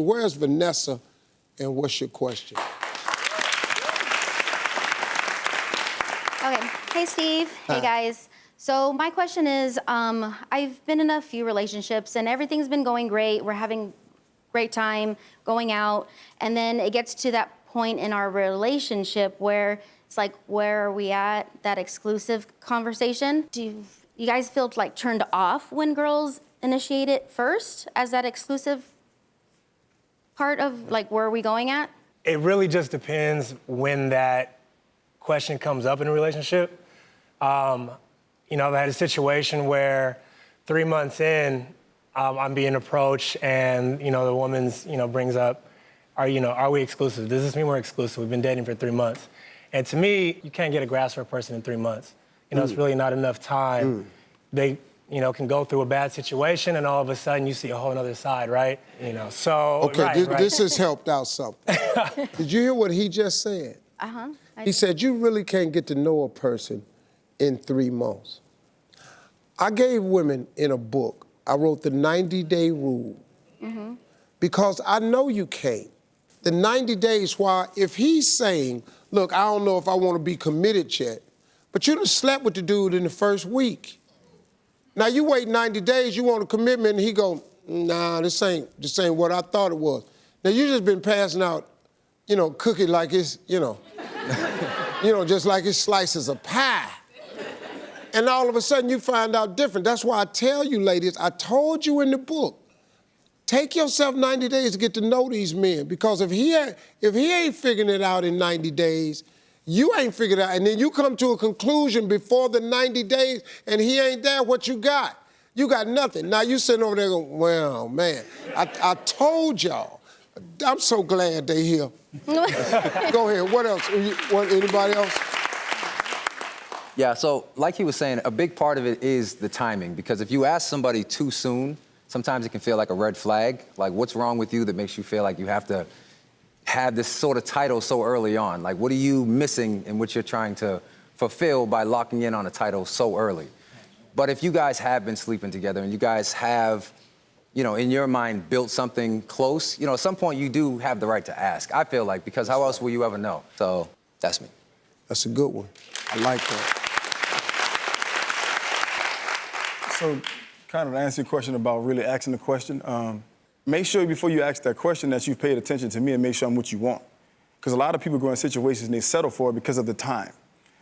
Where's Vanessa, and what's your question? Okay. Hey, Steve. Hey, guys. So my question is, I've been in a few relationships, and everything's been going great. We're having great time going out, and then it gets to that point in our relationship where it's like, where are we at? That exclusive conversation. Do you guys feel like turned off when girls initiate it first as that exclusive part of like where are we going at? It really just depends when that question comes up in a relationship. You know, I've had a situation where 3 months in, I'm being approached and, you know, the woman's, you know, brings up, are we exclusive? Does this mean we're exclusive? We've been dating for 3 months. And to me, you can't get a grasp for a person in 3 months. You know, it's really not enough time. They, you know, can go through a bad situation and all of a sudden you see a whole other side, right? You know, so, Okay, this has helped out something. Did you hear what he just said? Uh-huh. He said, you really can't get to know a person in 3 months. I gave women in a book, I wrote the 90-day rule. Because I know you can't. The 90 days, why, if he's saying, look, I don't know if I want to be committed yet, but you done slept with the dude in the first week. Now you wait 90 days, you want a commitment, and he go, nah, this ain't what I thought it was. Now you just been passing out, you know, cookie like it's, you know, just like it's slices of pie. And all of a sudden you find out different. That's why I tell you, ladies, I told you in the book, take yourself 90 days to get to know these men, because if he ain't figuring it out in 90 days, you ain't figured it out, and then you come to a conclusion before the 90 days and he ain't there, what you got? You got nothing. Now you sitting over there going, well, man, I told y'all. I'm so glad they here. Go ahead, what else? Anybody else? Yeah, so like he was saying, a big part of it is the timing, because if you ask somebody too soon, sometimes it can feel like a red flag. Like, what's wrong with you that makes you feel like you have to have this sort of title so early on? Like, what are you missing in what you're trying to fulfill by locking in on a title so early? But if you guys have been sleeping together and you guys have, you know, in your mind built something close, you know, at some point you do have the right to ask, I feel like, because how else will you ever know? So that's me. That's a good one. I like that. So, kind of to answer your question about really asking the question, make sure before you ask that question that you've paid attention to me and make sure I'm what you want. Because a lot of people go in situations and they settle for it because of the time.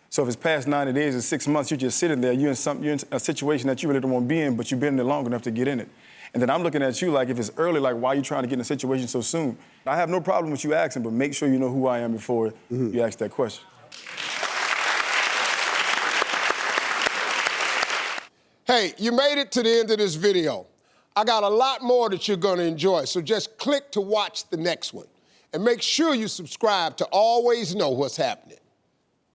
So if it's past 90 days or 6 months, you're just sitting there, you're in a situation that you really don't want to be in, but you've been in it long enough to get in it. And then I'm looking at you like, if it's early, like, why are you trying to get in a situation so soon? I have no problem with you asking, but make sure you know who I am before you ask that question. Hey, you made it to the end of this video. I got a lot more that you're gonna enjoy, so just click to watch the next one. And make sure you subscribe to always know what's happening.